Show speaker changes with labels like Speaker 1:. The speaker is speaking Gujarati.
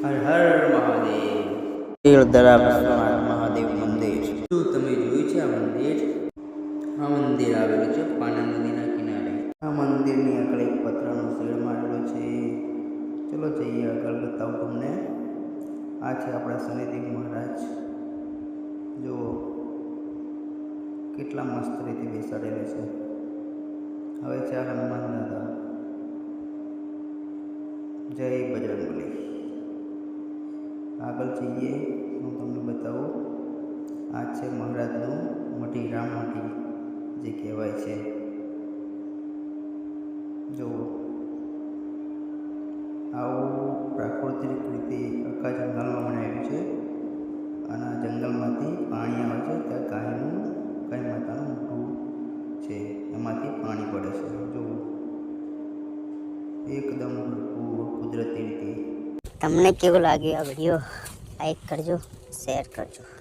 Speaker 1: હર હર મહાદેવ. તીળધરા વિશ્વનાથ મહાદેવ મંદિર. શું તમે જોયું છે આ મંદિર? આ મંદિર આવેલું છે પાના નદીના કિનારે. આ મંદિરની આગળ એક પતરાનો શેડ મારેલો છે. ચલો જઈએ આગળ, બતાવું તમને. આ છે આપણા શનિદેવ મહારાજ. જો કેટલા મસ્ત રીતે બેસાડેલા છે. હવે છે આ હનુમાન દાદા. જય બજરંગબલી. આગળ જઈએ, હું તમને બતાવું. આ છે મહારાજનું મઢી, રામ મઢી જે કહેવાય છે. જો આવું પ્રાકૃતિક રીતે આખા જંગલમાં બનાવેલું છે. અને આ જંગલમાંથી પાણી આવે છે. ત્યાં ગાય માતાનું મોઢું છે, એમાંથી પાણી પડે છે. જો એકદમ ભરપૂર કુદરતી રીતે.
Speaker 2: તમને કેવું લાગ્યું આ વિડીયો? લાઈક કરજો, શેર કરજો.